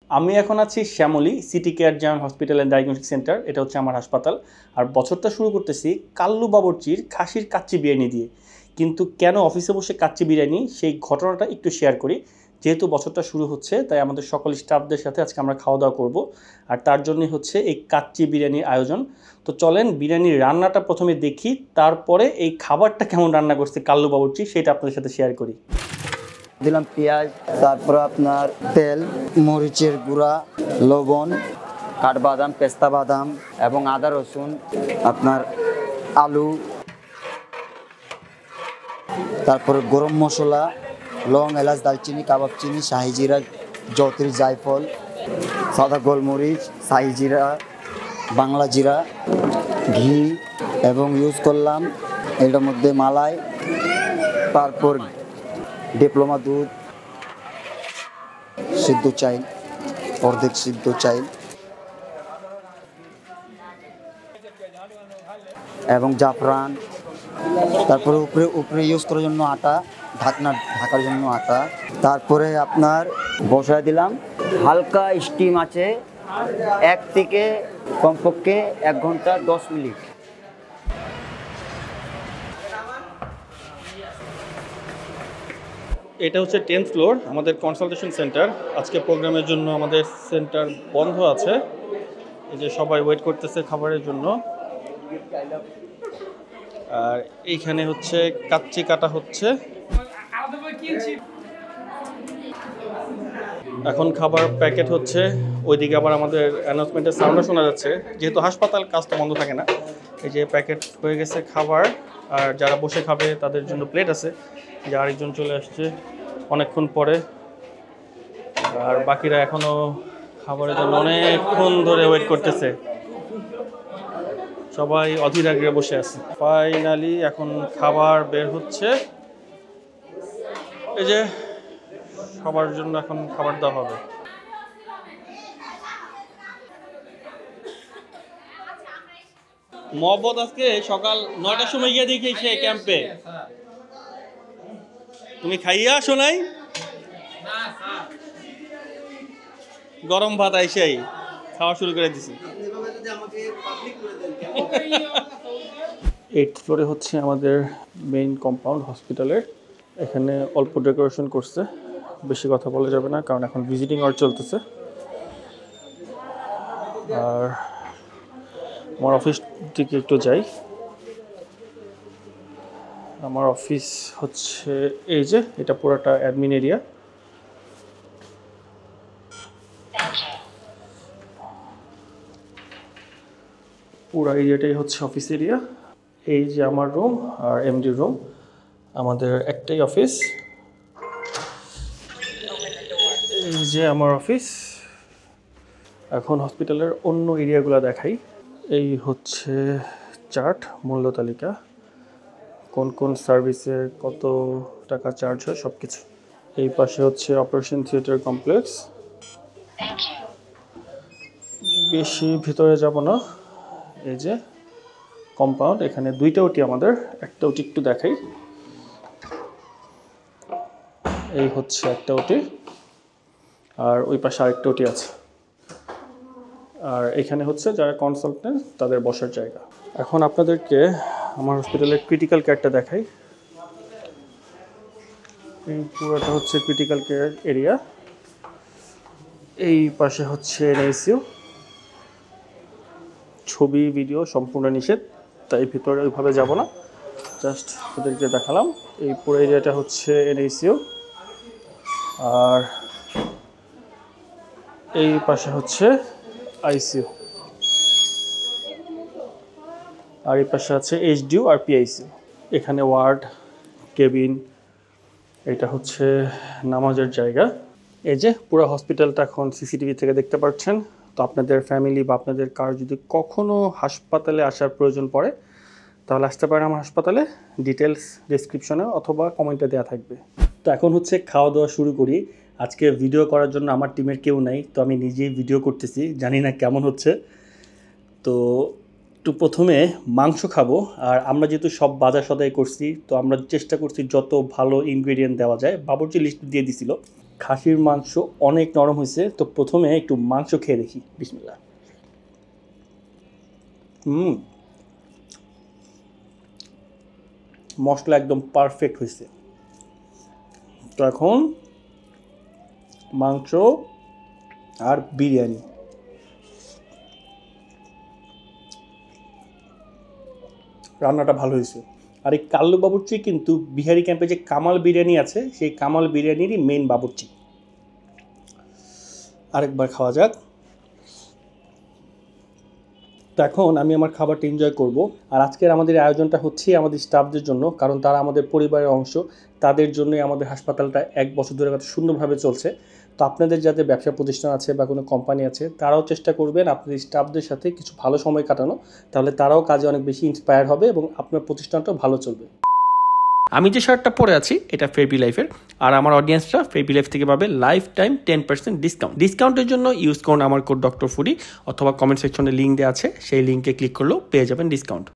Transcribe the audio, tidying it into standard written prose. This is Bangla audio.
আমি এখন আছি Shyamoli city care giant hospital and diagnostic centre. এটা হচ্ছে আমার হাসপাতাল। আর বছরটা শুরু করতেছি কাল্লু বাবুর্চির খাসির কাচ্চি বিরিয়ানি দিয়ে। কিন্তু কেন অফিসে বসে কাচ্চি বিরিয়ানি, সেই ঘটনাটা একটু শেয়ার করি। যেহেতু বছরটা শুরু হচ্ছে, তাই আমাদের সকল স্টাফদের সাথে আজকে আমরা খাওয়া দাওয়া করব। আর তার জন্যই হচ্ছে এই কাচ্চি বিরিয়ানির আয়োজন। তো চলেন বিরিয়ানির রান্নাটা প্রথমে দেখি, তারপরে এই খাবারটা কেমন রান্না করছে কাল্লু বাবুর্চি সেটা আপনাদের সাথে শেয়ার করি। দিলাম পেঁয়াজ, তারপর আপনার তেল, মরিচের গুঁড়া, লবণ, কাঠবাদাম, পেস্তা বাদাম এবং আদা রসুন, আপনার আলু, তারপরে গরম মশলা, লং, এলাচ, দালচিনি, কাবাব চিনি, শাহি জিরা, জয়ত্রী, জায়ফল, সাদা গোলমরিচ, শাহি জিরা, বাংলা জিরা, ঘি এবং ইউজ করলাম এটার মধ্যে মালাই, তারপর ডিপ্লোমা দুধ, সিদ্ধ চাইল, অর্ধেক সিদ্ধ চাইল এবং জাফরান, তারপরে উপরে ইউজ করার জন্য আটা, ঢাকার জন্য আটা। তারপরে আপনার বসায় দিলাম হালকা স্টিম আছে 1 থেকে কমপক্ষে 1 ঘন্টা 10 মিনিট। এটা হচ্ছে 10th ফ্লোর আমাদের কনসালটেশন সেন্টার। আজকে প্রোগ্রামের জন্য আমাদের সেন্টার বন্ধ আছে। এই যে সবাই ওয়েট করতেছে খাবারের জন্য। আর এইখানে হচ্ছে কাচ্চি কাটা হচ্ছে। এখন খাবার প্যাকেট হচ্ছে। ওইদিকে আবার আমাদের অ্যানাউন্সমেন্টের সাউন্ডও শোনা যাচ্ছে, যেহেতু হাসপাতাল কাজ তো বন্ধ থাকে না। এই যে প্যাকেট হয়ে গেছে খাবার। আর যারা বসে খাবে তাদের জন্য প্লেট আছে। যে আরেকজন চলে আসছে অনেকক্ষণ পরে। আর বাকিরা এখনো খাবারের জন্য অনেকক্ষণ ধরে ওয়েট করতেছে। সবাই অধীর আগ্রহে বসে আছে। ফাইনালি এখন খাবার বের হচ্ছে। এই যে সবার জন্য এখন খাবার দেওয়া হবে। মহব্বত আজকে সকাল 9টার সময় গিয়ে দেখেছে ক্যাম্পে। তুমি খাইয়া আসো নাই? গরম ভাত আইসাই খাওয়া শুরু করে দিছি। 8th ফ্লোরে হচ্ছে আমাদের মেইন কম্পাউন্ড হসপিটালের। এখানে অল্প ডেকোরেশন করছে, বেশি কথা বলা যাবে না কারণ এখন ভিজিটিং আওয়ার চলতেছে। আর আমার অফিস দিকে একটু যাই। আমার অফিস হচ্ছে এই যে, এটা পুরোটা অ্যাডমিন এরিয়া। পুরো এরিয়াটাই হচ্ছে অফিস এরিয়া। এই যে আমার রুম আর এমডি রুম, আমাদের একটাই অফিস। এই যে আমার অফিস। এখন হসপিটালের অন্য এরিয়াগুলো দেখাই। এই হচ্ছে চার্ট, মূল্য তালিকা, কোন কোন সার্ভিসে কত টাকা চার্জ হয় সব কিছু। এই পাশে হচ্ছে অপারেশন থিয়েটার কমপ্লেক্স। বেশি ভিতরে যাব না। এই যে কম্পাউন্ড, এখানে 2টা ওটি আমাদের, একটা ওটি একটু দেখাই। এই হচ্ছে একটা ওটি, আর ওই পাশে আরেকটা ওটি আছে। আর এখানে হচ্ছে যারা কনসালটেন্ট তাদের বসার জায়গা। এখন আপনাদেরকে আমার হসপিটালের ক্রিটিক্যাল কেয়ারটা দেখাই। এই পুরোটা হচ্ছে ক্রিটিক্যাল কেয়ার এরিয়া। এই পাশে হচ্ছে এনআইসিইউ। ছবি ভিডিও সম্পূর্ণ নিষেধ, তাই ভিতরে ওইভাবে যাব না, জাস্ট ওদেরকে দেখালাম। এই পুরো এরিয়াটা হচ্ছে এনআইসিইউ। আর এই পাশে হচ্ছে আইসিইউ। আর এই পাশে আছে এইচডিইউ আর পিআইসিইউ। এখানে ওয়ার্ড, কেবিন, এটা হচ্ছে নামাজের জায়গা। এই যে পুরো হসপিটালটা এখন সিসিটিভি থেকে দেখতে পাচ্ছেন। তো আপনাদের ফ্যামিলি বা আপনাদের কার যদি কখনও হাসপাতালে আসার প্রয়োজন পড়ে তাহলে আসতে পারেন আমার হাসপাতালে। ডিটেলস ডেসক্রিপশনে অথবা কমেন্টে দেওয়া থাকবে। তো এখন হচ্ছে খাওয়া দাওয়া শুরু করি। আজকে ভিডিও করার জন্য আমার টিমের কেউ নাই, তো আমি নিজেই ভিডিও করতেছি, জানি না কেমন হচ্ছে। তো একটু প্রথমে মাংস খাবো। আর আমরা যেহেতু সব বাজার সদাই করছি, তো আমরা চেষ্টা করছি যত ভালো ইনগ্রেডিয়েন্ট দেওয়া যায়। বাবুর্চি লিস্ট দিয়ে দিছিল, খাসির মাংস অনেক নরম হয়েছে, তো প্রথমে একটু মাংস খেয়ে দেখি। বিসমিল্লাহ। মশলা একদম পারফেক্ট হয়েছে। তো এখন মাংস আর বিরিয়ানি। রান্নাটা ভালো হয়েছে। আর এই কাল্লু বাবুর্চি কিন্তু বিহারি ক্যাম্পে যে কামাল বিরিয়ানি আছে, সেই কামাল বিরিয়ানিরই মেইন বাবুর্চি। আরেকবার খাওয়া যাক। তো এখন আমি আমার খাবারটা এনজয় করব। আর আজকের আমাদের আয়োজনটা হচ্ছে আমাদের স্টাফদের জন্য, কারণ তারা আমাদের পরিবারের অংশ। তাদের জন্যই আমাদের হাসপাতালটা 1 বছর ধরে কত সুন্দরভাবে চলছে। তো আপনাদের যাদের ব্যবসা প্রতিষ্ঠান আছে বা কোনো কোম্পানি আছে, তারাও চেষ্টা করবেন আপনাদের স্টাফদের সাথে কিছু ভালো সময় কাটানো, তাহলে তারাও কাজে অনেক বেশি ইন্সপায়ার হবে এবং আপনার প্রতিষ্ঠানটাও ভালো চলবে। আমি যে শার্টটা পরে আছি এটা ফেবি লাইফের, আর আমার অডিয়েন্সরা ফেবি লাইফ থেকে পাবে লাইফ টাইম 10% ডিসকাউন্ট। ডিসকাউন্টের জন্য ইউজ করুন আমার কোড ডক্টর ফুডি, অথবা কমেন্ট সেকশনে লিঙ্ক দেওয়া আছে, সেই লিঙ্কে ক্লিক করলেও পেয়ে যাবেন ডিসকাউন্ট।